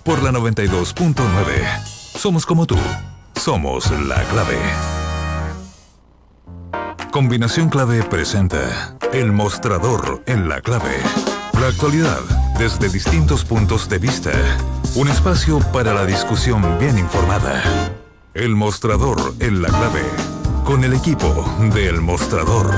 por la 92.9. Somos como tú. Somos la clave. Combinación Clave presenta El Mostrador en la Clave. La actualidad desde distintos puntos de vista. Un espacio para la discusión bien informada. El Mostrador en la Clave. Con el equipo de El Mostrador.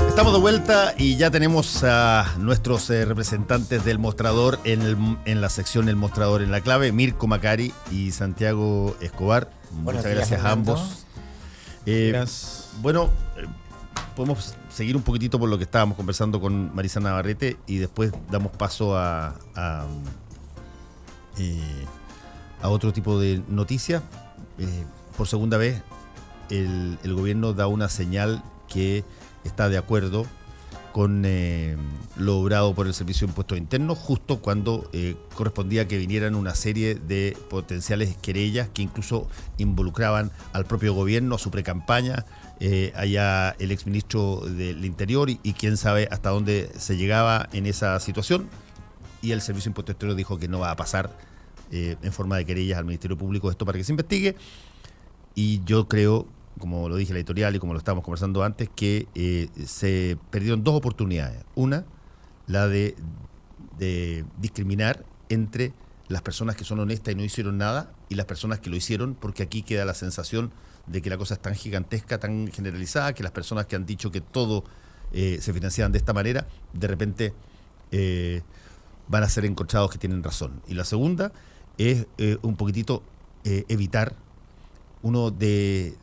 Estamos de vuelta y ya tenemos a nuestros representantes del Mostrador en la sección El Mostrador en la Clave, Mirko Macari y Santiago Escobar. Muchas gracias a ambos. Bueno, podemos seguir un poquitito por lo que estábamos conversando con Marisa Navarrete y después damos paso a otro tipo de noticias. Por segunda vez, el gobierno da una señal que está de acuerdo con lo obrado por el Servicio de Impuestos Internos, justo cuando correspondía que vinieran una serie de potenciales querellas que incluso involucraban al propio gobierno, a su precampaña, allá el exministro del Interior y quién sabe hasta dónde se llegaba en esa situación. Y el Servicio de Impuestos Internos dijo que no va a pasar en forma de querellas al Ministerio Público esto para que se investigue. Y yo creo, como lo dije en la editorial y como lo estábamos conversando antes, que se perdieron dos oportunidades. Una, la de discriminar entre las personas que son honestas y no hicieron nada y las personas que lo hicieron, porque aquí queda la sensación de que la cosa es tan gigantesca, tan generalizada, que las personas que han dicho que todo se financiaban de esta manera, de repente van a ser encontrados que tienen razón. Y la segunda es un poquitito evitar uno de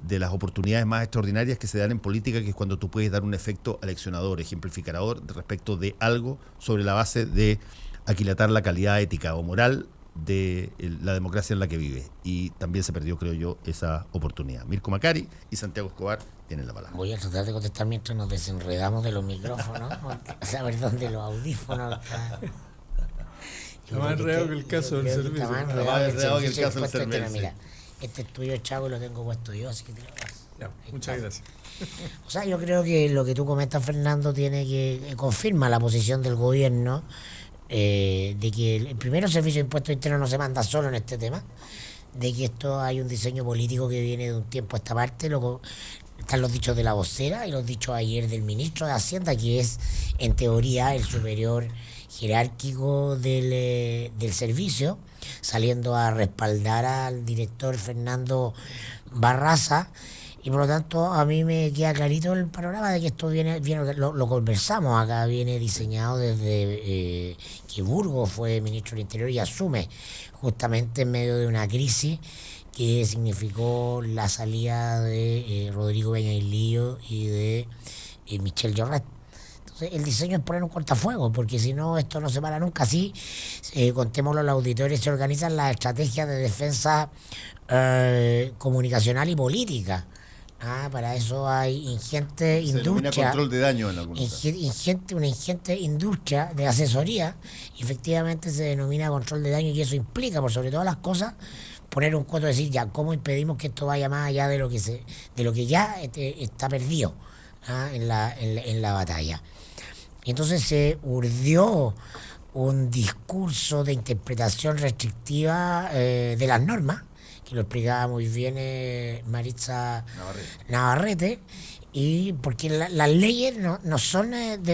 las oportunidades más extraordinarias que se dan en política, que es cuando tú puedes dar un efecto aleccionador, ejemplificador respecto de algo sobre la base de aquilatar la calidad ética o moral de la democracia en la que vive. Y también se perdió, creo yo, esa oportunidad. Mirko Macari y Santiago Escobar tienen la palabra. Voy a tratar de contestar mientras nos desenredamos de los micrófonos, saber dónde los audífonos están. Está más enredado que el caso del servicio. Está más enredado que el caso del servicio. Mira, este es tuyo, Chavo, y lo tengo puesto yo, así que te lo paso. Ya, muchas gracias. O sea, yo creo que lo que tú comentas, Fernando, tiene que confirma la posición del gobierno de que el primero Servicio de Impuestos Internos no se manda solo en este tema, de que esto hay un diseño político que viene de un tiempo a esta parte. Luego están los dichos de la vocera y los dichos ayer del ministro de Hacienda, que es en teoría el superior jerárquico del servicio, saliendo a respaldar al director Fernando Barraza. Y por lo tanto a mí me queda clarito el panorama de que esto viene lo conversamos acá, viene diseñado desde que Burgos fue ministro del Interior y asume justamente en medio de una crisis que significó la salida de Rodrigo Peñailío y de Michel Lloret. Entonces el diseño es poner un cortafuegos, porque si no esto no se para nunca. Así, contémoslo, los auditores se organizan las estrategias de defensa comunicacional y política. Para eso hay ingente industria, control de daño en algunos una ingente industria de asesoría, y efectivamente se denomina control de daño, y eso implica, por sobre todas las cosas, poner un coto, decir ya cómo impedimos que esto vaya más allá de lo que ya está perdido en la batalla. Y entonces se urdió un discurso de interpretación restrictiva de las normas, que lo explicaba muy bien Maritza Navarrete, y porque las leyes no son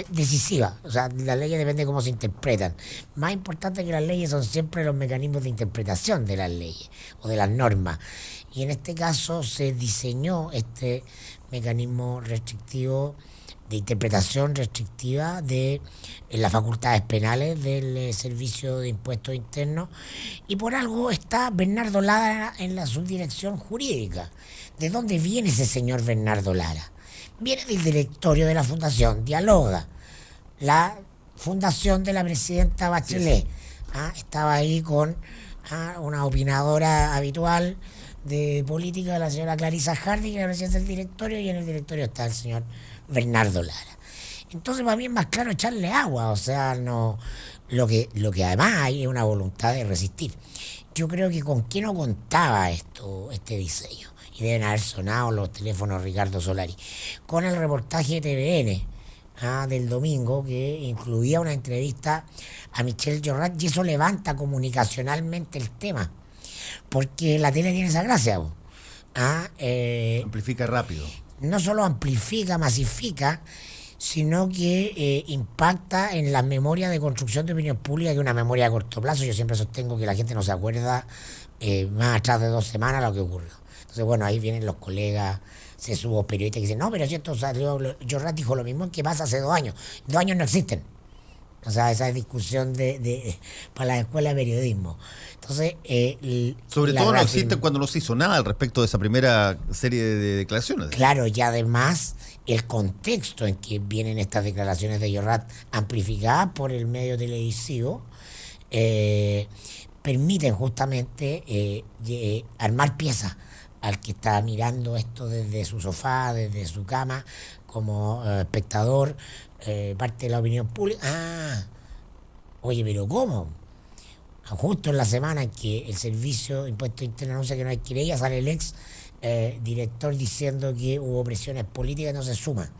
decisivas, o sea, las leyes dependen de cómo se interpretan. Más importante que las leyes son siempre los mecanismos de interpretación de las leyes o de las normas, y en este caso se diseñó este mecanismo restrictivo de interpretación restrictiva de las facultades penales del Servicio de Impuestos Internos, y por algo está Bernardo Lara en la subdirección jurídica. ¿De dónde viene ese señor Bernardo Lara? Viene del directorio de la Fundación Dialoga, la fundación de la presidenta Bachelet. Estaba ahí con una opinadora habitual de política, la señora Clarisa Hardy, que es la presidenta del directorio, y en el directorio está el señor Bernardo Lara. Entonces para mí es más claro echarle agua, o sea, no, lo que además hay es una voluntad de resistir. Yo creo que con qué no contaba este diseño, y deben haber sonado los teléfonos Ricardo Solari, con el reportaje de TVN, del domingo, que incluía una entrevista a Michel Llorrat, y eso levanta comunicacionalmente el tema, porque la tele tiene esa gracia. Amplifica rápido. No solo amplifica, masifica, sino que impacta en la memoria de construcción de opinión pública, que es una memoria a corto plazo. Yo siempre sostengo que la gente no se acuerda más atrás de 2 semanas lo que ocurrió. Entonces, bueno, ahí vienen los colegas, se subo periodistas que dicen, no, pero si esto salió, Llorrat dijo lo mismo que pasa hace 2 años. 2 años no existen. O sea, esa es discusión para la escuela de periodismo. Entonces, sobre todo no existe cuando no se hizo nada al respecto de esa primera serie de declaraciones. Claro, y además el contexto en que vienen estas declaraciones de Llorrat, amplificadas por el medio televisivo, permiten justamente armar piezas al que está mirando esto desde su sofá, desde su cama, como espectador, parte de la opinión pública. Oye, pero ¿cómo? Justo en la semana en que el Servicio de Impuestos Internos anuncia que no hay querella, sale el ex director diciendo que hubo presiones políticas, no se suma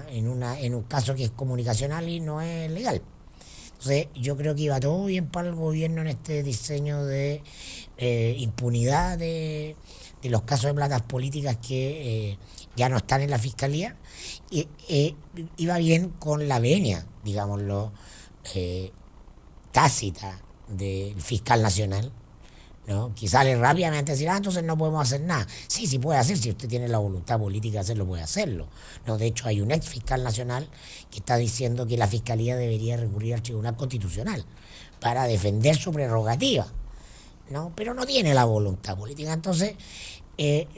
en un caso que es comunicacional y no es legal. Entonces yo creo que iba todo bien para el gobierno en este diseño de impunidad de los casos de platas políticas que ya no están en la fiscalía, y iba bien con la venia, digámoslo, tácita del fiscal nacional, ¿no? Que sale rápidamente a decir, entonces no podemos hacer nada. Sí puede hacer, si usted tiene la voluntad política de hacerlo, puede hacerlo. No, de hecho hay un ex fiscal nacional que está diciendo que la fiscalía debería recurrir al Tribunal Constitucional para defender su prerrogativa, ¿no? Pero no tiene la voluntad política. Entonces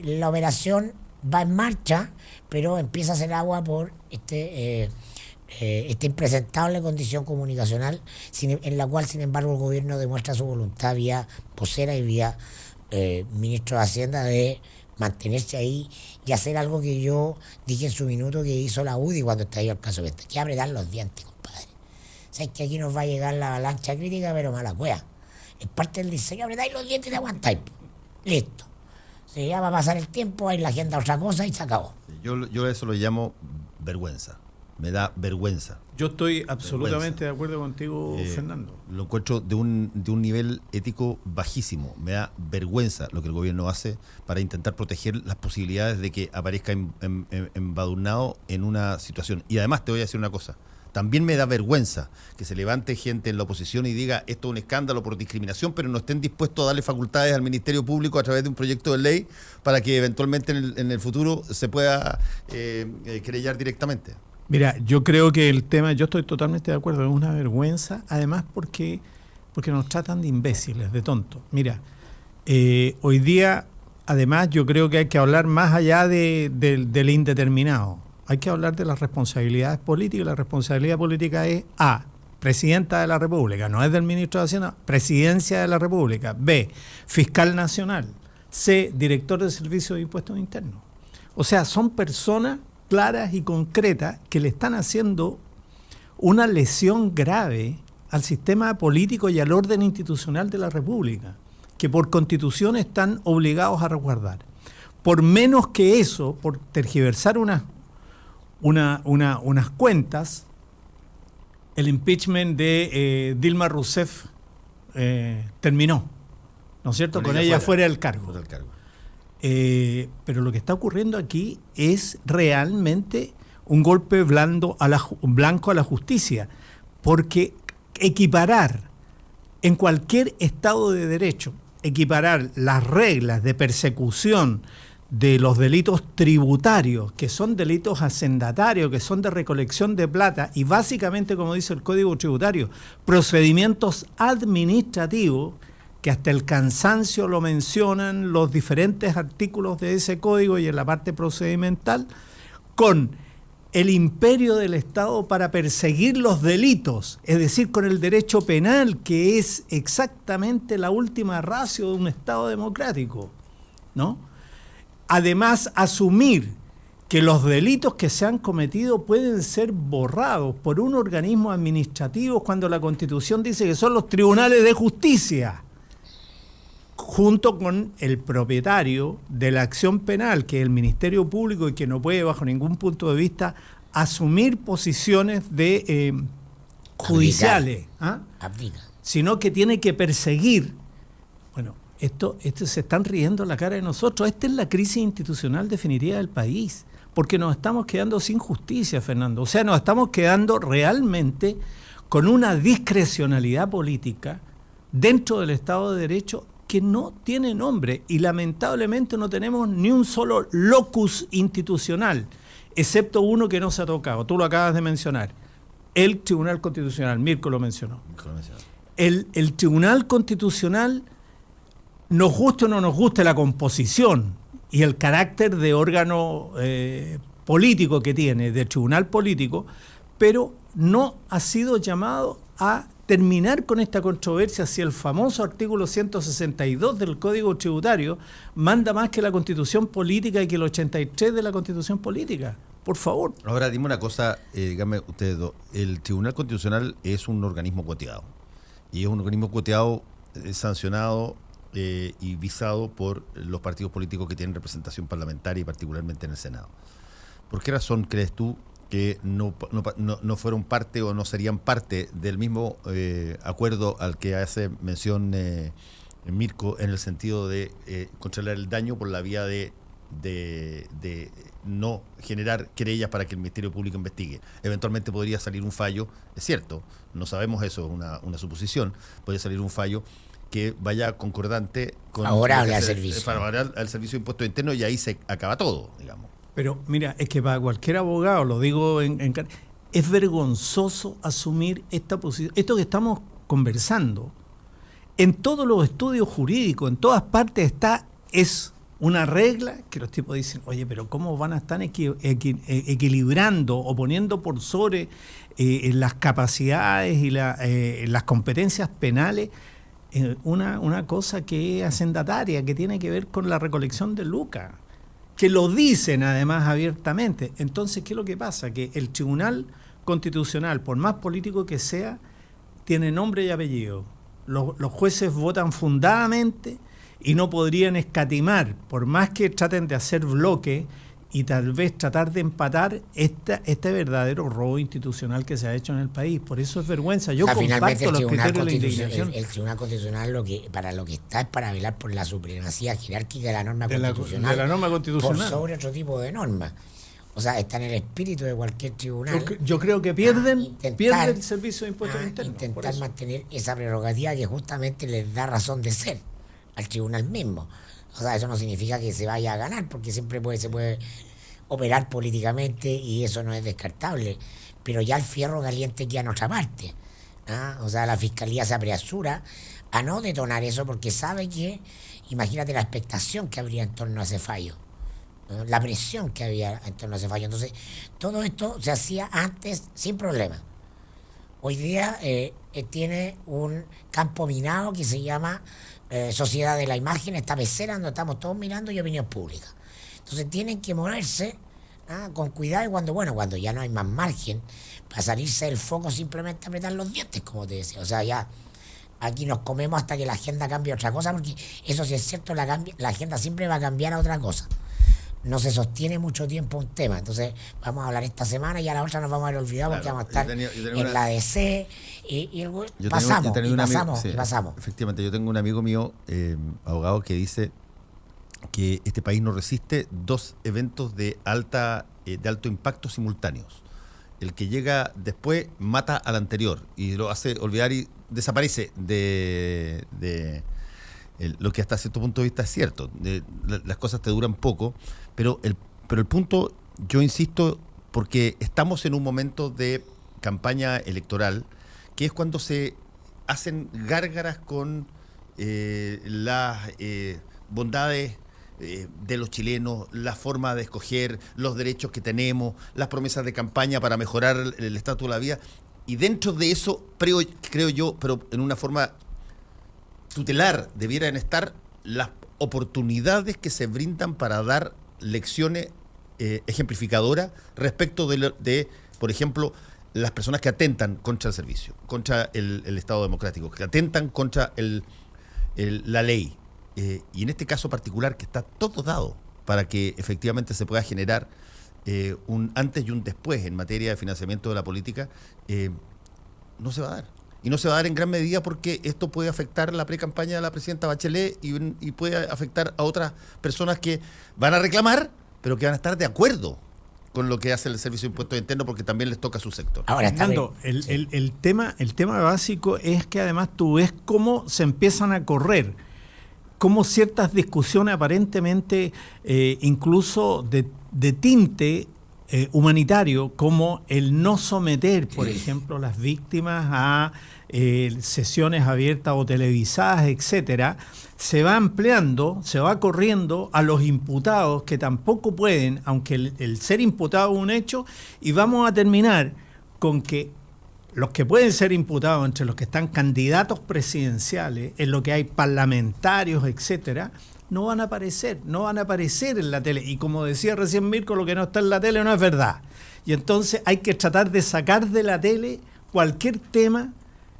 la operación va en marcha, pero empieza a hacer agua por esta impresentable condición comunicacional, en la cual, sin embargo, el gobierno demuestra su voluntad vía vocera y vía ministro de Hacienda de mantenerse ahí y hacer algo que yo dije en su minuto que hizo la UDI cuando estalló el caso Vesta, que apretar los dientes, compadre. O sea, es que aquí nos va a llegar la avalancha crítica, pero mala cueva. Es parte del diseño, apretáis los dientes y te aguantáis. Listo. Si ya va a pasar el tiempo, hay la agenda otra cosa y se acabó. Yo eso lo llamo vergüenza. Me da vergüenza. Yo estoy absolutamente de acuerdo contigo, Fernando. Lo encuentro de un nivel ético bajísimo. Me da vergüenza lo que el gobierno hace para intentar proteger las posibilidades de que aparezca embadurnado en una situación. Y además te voy a decir una cosa. También me da vergüenza que se levante gente en la oposición y diga esto es un escándalo por discriminación, pero no estén dispuestos a darle facultades al Ministerio Público a través de un proyecto de ley para que eventualmente en el futuro se pueda querellar directamente. Mira, yo creo que el tema, yo estoy totalmente de acuerdo, es una vergüenza, además porque nos tratan de imbéciles, de tontos. Mira, hoy día, además, yo creo que hay que hablar más allá del indeterminado. Hay que hablar de las responsabilidades políticas. La responsabilidad política es A, presidenta de la República, no es del ministro de Hacienda, presidencia de la República. B, fiscal nacional. C, director del Servicio de Impuestos Internos. O sea, son personas claras y concretas que le están haciendo una lesión grave al sistema político y al orden institucional de la República, que por Constitución están obligados a resguardar. Por menos que eso, por tergiversar unas cuentas, el impeachment de Dilma Rousseff terminó, ¿no es cierto? Con ella fuera del cargo. Pero lo que está ocurriendo aquí es realmente un golpe blanco a la justicia, porque equiparar en cualquier Estado de Derecho, equiparar las reglas de persecución de los delitos tributarios, que son delitos hacendatarios, que son de recolección de plata, y básicamente, como dice el Código Tributario, procedimientos administrativos, que hasta el cansancio lo mencionan los diferentes artículos de ese código y en la parte procedimental, con el imperio del Estado para perseguir los delitos, es decir, con el derecho penal, que es exactamente la última ratio de un Estado democrático, ¿no? Además, asumir que los delitos que se han cometido pueden ser borrados por un organismo administrativo cuando la Constitución dice que son los tribunales de justicia, junto con el propietario de la acción penal, que es el Ministerio Público, y que no puede, bajo ningún punto de vista, asumir posiciones de judiciales, ¿ah? Abdica. Sino que tiene que perseguir. Bueno, esto se están riendo en la cara de nosotros. Esta es la crisis institucional definitiva del país, porque nos estamos quedando sin justicia, Fernando. O sea, nos estamos quedando realmente con una discrecionalidad política dentro del Estado de Derecho que no tiene nombre, y lamentablemente no tenemos ni un solo locus institucional, excepto uno que no se ha tocado. Tú lo acabas de mencionar, el Tribunal Constitucional. Mirko lo mencionó. El Tribunal Constitucional, nos guste o no nos guste la composición y el carácter de órgano político que tiene, de tribunal político, pero no ha sido llamado a terminar con esta controversia si el famoso artículo 162 del Código Tributario manda más que la Constitución Política y que el 83 de la Constitución Política. Por favor. Ahora, dime una cosa, díganme ustedes dos. El Tribunal Constitucional es un organismo cuoteado. Y es un organismo cuoteado, sancionado y visado por los partidos políticos que tienen representación parlamentaria y particularmente en el Senado. ¿Por qué razón crees tú que no fueron parte o no serían parte del mismo acuerdo al que hace mención Mirko, en el sentido de controlar el daño por la vía de no generar querellas para que el Ministerio Público investigue? Eventualmente podría salir un fallo, es cierto, no sabemos eso, es una suposición, podría salir un fallo que vaya concordante con favorable al servicio. Favorable al servicio de impuestos internos, y ahí se acaba todo, digamos. Pero mira, es que para cualquier abogado, lo digo es vergonzoso asumir esta posición. Esto que estamos conversando, en todos los estudios jurídicos, en todas partes es una regla que los tipos dicen, oye, pero ¿cómo van a estar equilibrando o poniendo por sobre las capacidades y las competencias penales una cosa que es hacendataria, que tiene que ver con la recolección de lucas? Que lo dicen además abiertamente. Entonces, ¿qué es lo que pasa? Que el Tribunal Constitucional, por más político que sea, tiene nombre y apellido. Los jueces votan fundadamente y no podrían escatimar, por más que traten de hacer bloque y tal vez tratar de empatar este verdadero robo institucional que se ha hecho en el país. Por eso es vergüenza. Yo comparto los criterios de la indignación. El Tribunal Constitucional para lo que está es para velar por la supremacía jerárquica de la norma constitucional. De la norma constitucional. Por sobre otro tipo de normas. O sea, está en el espíritu de cualquier tribunal. Yo creo que pierden el servicio de impuestos internos. Intentar mantener esa prerrogativa que justamente les da razón de ser al tribunal mismo. O sea, eso no significa que se vaya a ganar, porque siempre se puede operar políticamente y eso no es descartable. Pero ya el fierro caliente queda en otra parte. O sea, la Fiscalía se apresura a no detonar eso porque sabe que, imagínate la expectación que habría en torno a ese fallo, ¿no? La presión que había en torno a ese fallo. Entonces, todo esto se hacía antes sin problema. Hoy día tiene un campo minado que se llama sociedad de la imagen, esta pecera donde estamos todos mirando y opinión pública. Entonces tienen que moverse con cuidado, y cuando ya no hay más margen para salirse del foco, simplemente apretar los dientes, como te decía. O sea, ya aquí nos comemos hasta que la agenda cambie a otra cosa, porque eso sí es cierto, la agenda siempre va a cambiar a otra cosa. No se sostiene mucho tiempo un tema. Entonces vamos a hablar esta semana y a la otra nos vamos a haber olvidado, porque vamos a estar en la DC y pasamos. Efectivamente, yo tengo un amigo mío, abogado, que dice que este país no resiste dos eventos de alto impacto simultáneos. El que llega después mata al anterior y lo hace olvidar y desaparece de lo que hasta cierto punto de vista es cierto. Las cosas te duran poco, pero el punto, yo insisto, porque estamos en un momento de campaña electoral, que es cuando se hacen gárgaras con las bondades de los chilenos, la forma de escoger, los derechos que tenemos, las promesas de campaña para mejorar el estatus de la vida, y dentro de eso, creo yo, pero en una forma tutelar, debieran estar las oportunidades que se brindan para dar lecciones ejemplificadoras respecto de, por ejemplo, las personas que atentan contra el servicio, contra el Estado democrático, que atentan contra la ley. Y en este caso particular, que está todo dado para que efectivamente se pueda generar un antes y un después en materia de financiamiento de la política, no se va a dar. Y no se va a dar en gran medida porque esto puede afectar la pre-campaña de la presidenta Bachelet y puede afectar a otras personas que van a reclamar, pero que van a estar de acuerdo con lo que hace el Servicio de Impuestos Internos porque también les toca a su sector. Ahora está Fernando, el tema básico es que además tú ves cómo se empiezan a correr, cómo ciertas discusiones aparentemente incluso de tinte humanitario, como el no someter, por ejemplo, las víctimas a sesiones abiertas o televisadas, etcétera, se va ampliando, se va corriendo a los imputados que tampoco pueden, aunque el ser imputado es un hecho, y vamos a terminar con que los que pueden ser imputados, entre los que están candidatos presidenciales, en lo que hay parlamentarios, etcétera, no van a aparecer en la tele. Y como decía recién Mirko, lo que no está en la tele no es verdad. Y entonces hay que tratar de sacar de la tele cualquier tema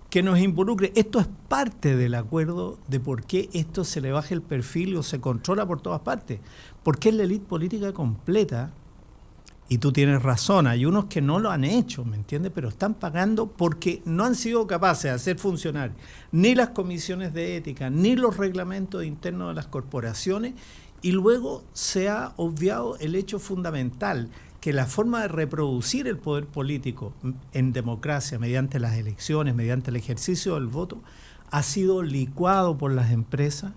que nos involucre. Esto es parte del acuerdo de por qué esto se le baja el perfil o se controla por todas partes. Porque es la élite política completa. Y tú tienes razón, hay unos que no lo han hecho, ¿me entiendes? Pero están pagando porque no han sido capaces de hacer funcionar ni las comisiones de ética, ni los reglamentos internos de las corporaciones, y luego se ha obviado el hecho fundamental, que la forma de reproducir el poder político en democracia, mediante las elecciones, mediante el ejercicio del voto, ha sido licuado por las empresas,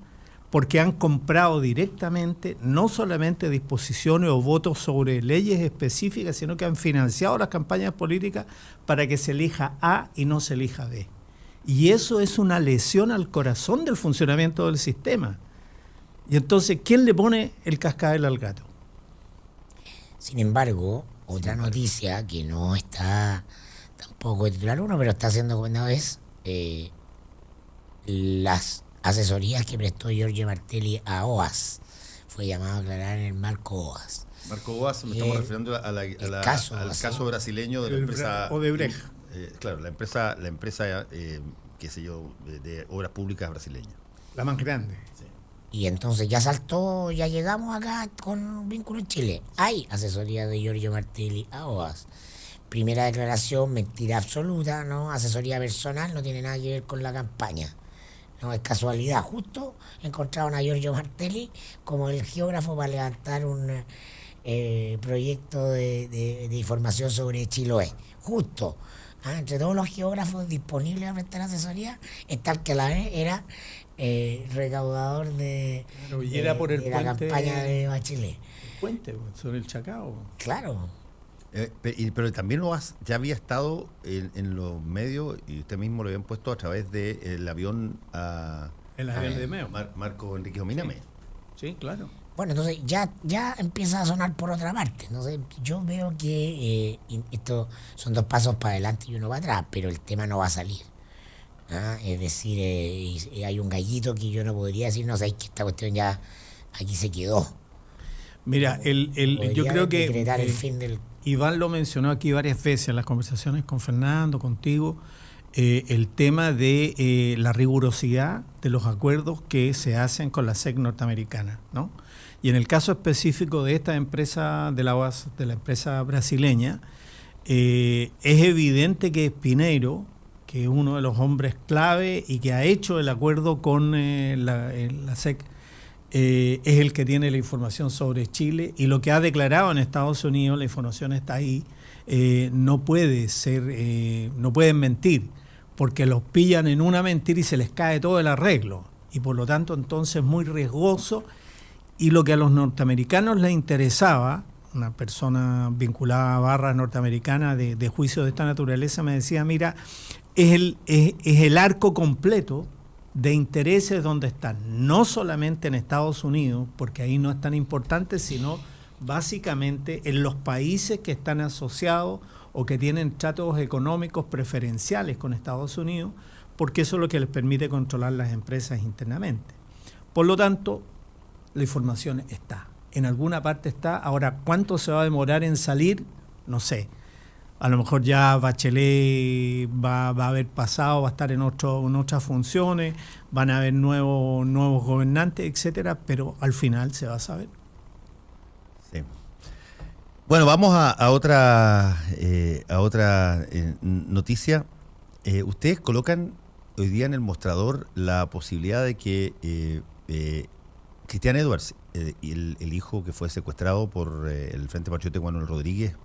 porque han comprado directamente no solamente disposiciones o votos sobre leyes específicas, sino que han financiado las campañas políticas para que se elija A y no se elija B. Y eso es una lesión al corazón del funcionamiento del sistema. Y entonces, ¿quién le pone el cascabel al gato? Sin embargo, otra noticia que no está tampoco de titular uno, pero está siendo comentado es las asesorías que prestó Giorgio Martelli a OAS. Fue llamado a aclarar en el marco OAS. Marco OAS, me estamos refiriendo al caso brasileño de la empresa Odebrecht. Claro, la empresa qué sé yo, de obras públicas brasileña. La más grande. Sí. Y entonces ya saltó, ya llegamos acá con vínculo en Chile. Hay asesoría de Giorgio Martelli a OAS. Primera declaración, mentira absoluta, ¿no? Asesoría personal, no tiene nada que ver con la campaña. No es casualidad, justo encontraron a Giorgio Martelli como el geógrafo para levantar un proyecto de información sobre Chiloé. Justo. Entre todos los geógrafos disponibles a prestar asesoría, está el que a la vez era recaudador de era por el la puente, campaña de Bachelet. El puente, sobre el Chacao. Claro. Pero también ya había estado en los medios, y usted mismo lo habían puesto a través del avión El avión de Meo. Marco Enrique Ominami. Sí, claro. Bueno, entonces ya empieza a sonar por otra parte. Entonces yo veo que esto son dos pasos para adelante y uno para atrás, pero el tema no va a salir. Es decir, hay un gallito que yo no podría decir, no sé, que esta cuestión ya aquí se quedó. Mira, yo creo que decretar el fin del... Iván lo mencionó aquí varias veces en las conversaciones con Fernando, contigo, el tema de la rigurosidad de los acuerdos que se hacen con la SEC norteamericana, ¿no? Y en el caso específico de esta empresa, de la OAS, de la empresa brasileña, es evidente que Pineiro, que es uno de los hombres clave y que ha hecho el acuerdo con la SEC, es el que tiene la información sobre Chile, y lo que ha declarado en Estados Unidos, la información está ahí, no pueden mentir, porque los pillan en una mentira y se les cae todo el arreglo, y por lo tanto entonces es muy riesgoso. Y lo que a los norteamericanos les interesaba, una persona vinculada a barras norteamericanas de juicio de esta naturaleza me decía, mira, es el arco completo de intereses donde están, no solamente en Estados Unidos, porque ahí no es tan importante, sino básicamente en los países que están asociados o que tienen tratos económicos preferenciales con Estados Unidos, porque eso es lo que les permite controlar las empresas internamente. Por lo tanto, la información está, en alguna parte está. Ahora, ¿cuánto se va a demorar en salir? No sé. A lo mejor ya Bachelet va a haber pasado, va a estar en otras funciones, van a haber nuevos gobernantes, etcétera, pero al final se va a saber. Sí. Bueno, vamos a otra noticia. Ustedes colocan hoy día en el mostrador la posibilidad de que Cristian Edwards, el hijo que fue secuestrado por el Frente Patriótico Manuel Rodríguez,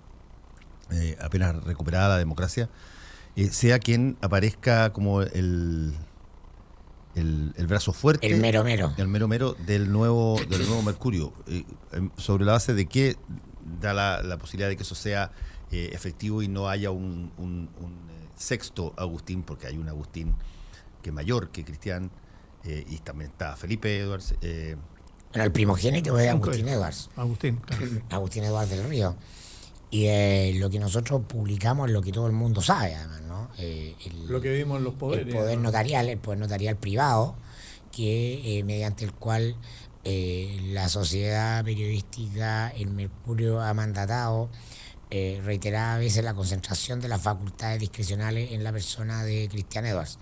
apenas recuperada la democracia, sea quien aparezca como el brazo fuerte, El mero mero. el mero mero del nuevo Mercurio, sobre la base de que da la posibilidad de que eso sea efectivo y no haya un sexto Agustín, porque hay un Agustín que es mayor que Cristian, y también está Felipe Edwards. Bueno, el primogénito es Agustín Edwards. Agustín, claro. Agustín Edwards del Río. Y lo que nosotros publicamos es lo que todo el mundo sabe, además, ¿no? Lo que vimos en los poderes. El poder notarial privado, que mediante el cual la sociedad periodística, el Mercurio, ha mandatado reiteradas veces la concentración de las facultades discrecionales en la persona de Cristian Edwards,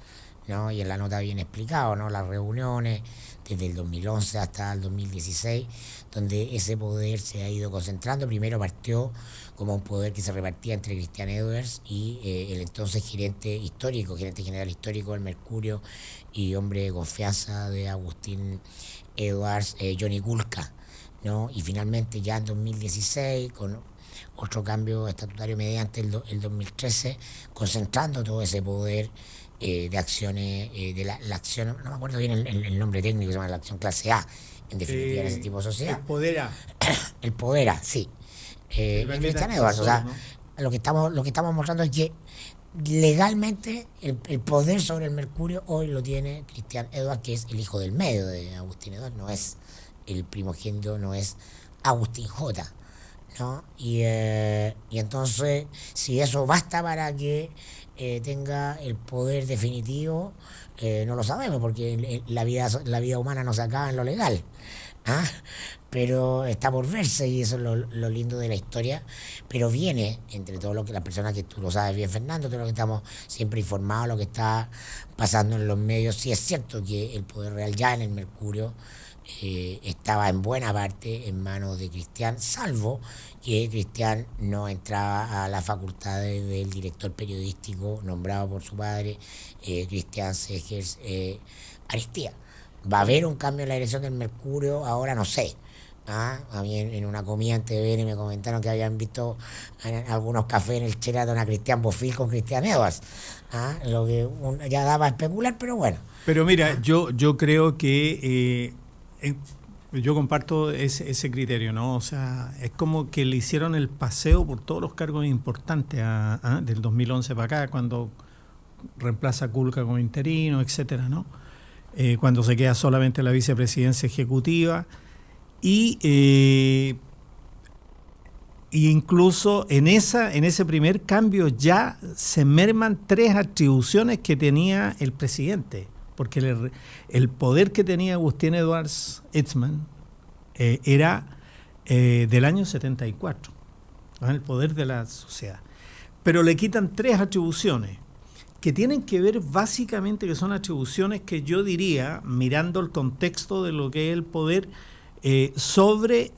¿no? Y en la nota viene explicado, ¿no? Las reuniones desde el 2011 hasta el 2016, donde ese poder se ha ido concentrando. Primero partió como un poder que se repartía entre Cristian Edwards y el entonces gerente general histórico del Mercurio y hombre de confianza de Agustín Edwards, Johnny Kulka, ¿no? Y finalmente ya en 2016, con otro cambio estatutario mediante el 2013, concentrando todo ese poder de acciones, de la acción, no me acuerdo bien el nombre técnico, se llama la acción clase A, en definitiva, en ese tipo de sociedad. El poder A. El poder A, sí. Cristian Edwards, o sea, ¿no? Lo que estamos mostrando es que legalmente el poder sobre el Mercurio hoy lo tiene Cristian Edwards, que es el hijo del medio de Agustín Edwards, no es el primogénito, no es Agustín J, ¿no? Y entonces, si eso basta para que tenga el poder definitivo, no lo sabemos, porque la vida humana no se acaba en lo legal, ¿ah? Pero está por verse, y eso es lo lindo de la historia. Pero viene, entre todo lo que las personas, que tú lo sabes bien, Fernando, todo lo que estamos siempre informados, lo que está pasando en los medios, sí es cierto que el poder real ya en el Mercurio estaba en buena parte en manos de Cristian, salvo que Cristian no entraba a las facultades del director periodístico nombrado por su padre, Cristian Segers Aristía. ¿Va a haber un cambio en la dirección del Mercurio? Ahora no sé. A mí en una comida en TVN me comentaron que habían visto en algunos cafés en el Sheraton a Cristian Bofill con Cristian Edwards. Lo que ya daba a especular, pero bueno. Pero mira, yo creo que yo comparto ese criterio, ¿no? O sea, es como que le hicieron el paseo por todos los cargos importantes del 2011 para acá, cuando reemplaza a Kulka como interino, etcétera, ¿no? Cuando se queda solamente la vicepresidencia ejecutiva. Y incluso en ese primer cambio ya se merman 3 atribuciones que tenía el presidente, porque el poder que tenía Agustín Edwards Etzman era del año 74, ¿no? El poder de la sociedad. Pero le quitan 3 atribuciones que tienen que ver básicamente, que son atribuciones que yo diría, mirando el contexto de lo que es el poder, sobre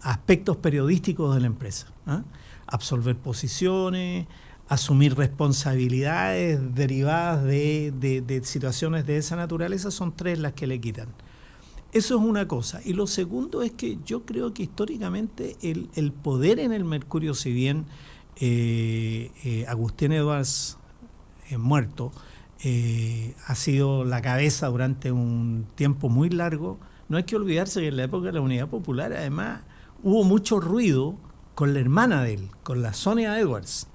aspectos periodísticos de la empresa, absolver posiciones, asumir responsabilidades derivadas de situaciones de esa naturaleza. Son 3 las que le quitan. Eso es una cosa. Y lo segundo es que yo creo que históricamente el poder en el Mercurio, si bien Agustín Edwards muerto ha sido la cabeza durante un tiempo muy largo, no hay que olvidarse que en la época de la Unidad Popular además hubo mucho ruido con la hermana de él, con la Sonia Edwards,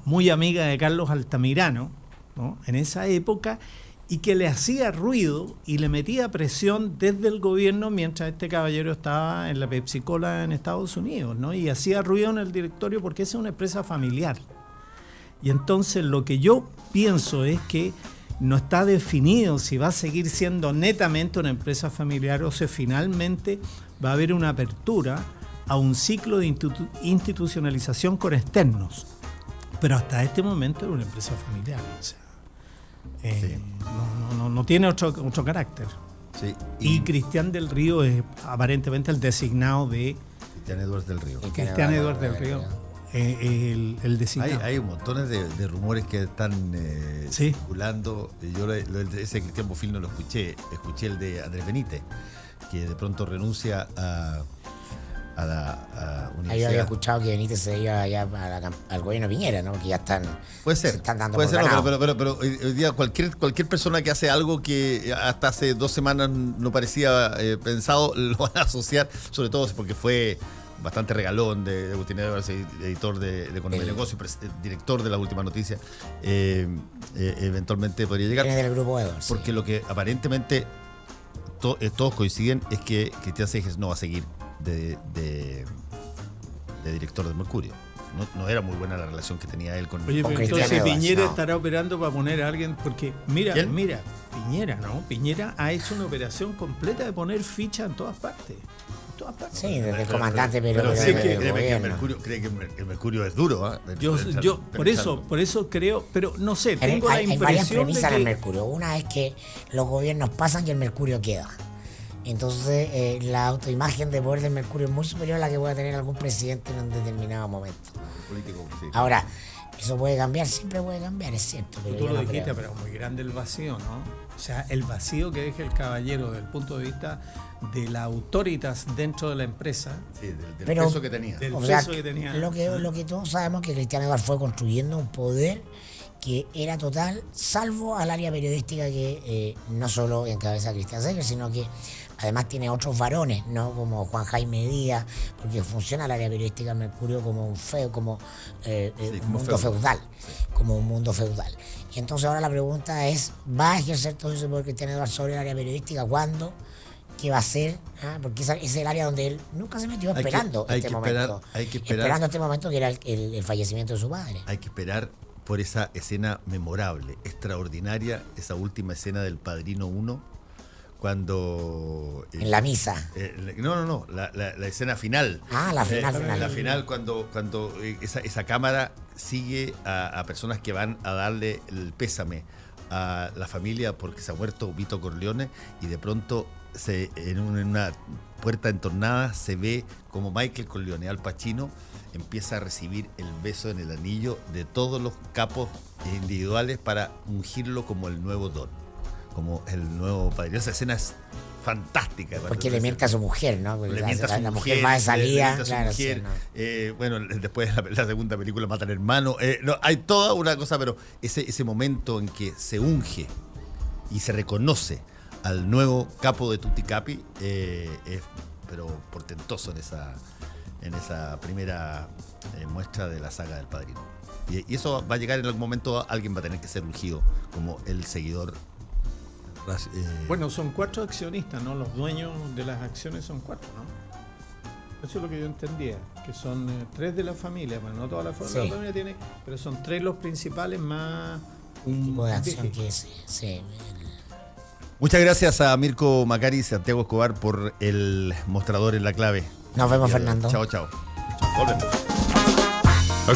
muy amiga de Carlos Altamirano, ¿no? En esa época, y que le hacía ruido y le metía presión desde el gobierno mientras este caballero estaba en la Pepsi-Cola en Estados Unidos, ¿no? Y hacía ruido en el directorio porque esa es una empresa familiar. Y entonces lo que yo pienso es que no está definido si va a seguir siendo netamente una empresa familiar o si finalmente va a haber una apertura a un ciclo de institucionalización con externos. Pero hasta este momento es una empresa familiar. O sea, sí. No tiene otro carácter. Sí. Y Cristian del Río es aparentemente el designado de Cristian Edwards del Río. Cristian Edwards del Río. El designado. Hay montones de rumores que están circulando. Yo ese Cristian Bofill no lo escuché el de Andrés Benítez, que de pronto renuncia a la universidad. Yo había escuchado que Benítez se iba allá al gobierno de Piñera, ¿no? Porque ya están, puede ser, se están dando puede por ser, ganado. pero hoy día cualquier persona que hace algo que hasta hace 2 semanas no parecía pensado, lo van a asociar, sobre todo porque fue bastante regalón de Agustín Edwards, editor de Economía y Negocio, director de La Última Noticia, eventualmente podría llegar. Viene del grupo Edwards. Porque lo que aparentemente todos coinciden es que Cristian Seges no va a seguir de director de Mercurio. No era muy buena la relación que tenía él con Oye, con pero Cristian entonces Edwards, Piñera no. estará operando para poner a alguien, porque mira, ¿Quién? Piñera, ¿no? Piñera ha hecho una operación completa de poner ficha en todas partes. En todas partes. Sí, desde el comandante, pero sí, del créeme que el gobierno. Mercurio, cree que el Mercurio es duro. Yo por eso creo, pero no sé, tengo la Hay varias impresión de premisas en el que Mercurio. Una es que los gobiernos pasan y el Mercurio queda. Entonces, la autoimagen de poder del Mercurio es muy superior a la que pueda tener algún presidente en un determinado momento. político, sí. Ahora, eso puede cambiar, siempre puede cambiar, es cierto. Pero tú yo lo no dijiste, creo. pero muy grande el vacío, ¿no? O sea, el vacío que deja el caballero desde el punto de vista de la autoritas dentro de la empresa. Sí, del Pero- peso que tenía. Del O sea, peso que tenía. lo que todos sabemos es que Cristian Edwards fue construyendo un poder que era total, salvo al área periodística que no solo encabeza Cristian Seger, sino que además tiene otros varones, ¿no? Como Juan Jaime Díaz, porque funciona el área periodística del Mercurio como un como un mundo feudal, como un mundo feudal. Y entonces ahora la pregunta es, ¿va a ejercer todo ese poder Cristian Edwards sobre el área periodística? ¿Cuándo? ¿Qué va a hacer? ¿Ah? Porque esa es el área donde él nunca se metió esperando hay este que momento. esperar. Esperando este momento que era el fallecimiento de su padre. Hay que esperar por esa escena memorable, extraordinaria, esa última escena del Padrino 1, cuando... En la misa. No, la escena final. Ah, la final. La final cuando esa cámara sigue a personas que van a darle el pésame a la familia porque se ha muerto Vito Corleone, y de pronto en una puerta entornada se ve como Michael Corleone, Al Pacino, empieza a recibir el beso en el anillo de todos los capos individuales para ungirlo como el nuevo Don, como el nuevo padrino. Esa escena es fantástica. Porque le miente a su mujer, ¿no? Porque Le miente a su la mujer va de salida. le miente a su Claro, mujer. sí, ¿no? Bueno, después la segunda película matan al hermano. No, hay toda una cosa, pero ese momento en que se unge y se reconoce al nuevo capo de Tutti Capi es pero portentoso en esa primera muestra de la saga del Padrino. Y eso va a llegar en algún momento, alguien va a tener que ser ungido como el seguidor. Bueno, son 4 accionistas, ¿no? Los dueños de las acciones son 4, ¿no? Eso es lo que yo entendía, que son 3 de la familia, bueno, no toda la Sí. familia tiene, pero son 3 los principales más Un tipo de acción viejito. que sí. Muchas gracias a Mirko Macari y Santiago Escobar por el mostrador en la clave. Nos vemos, Fernando. Chao. Volvemos.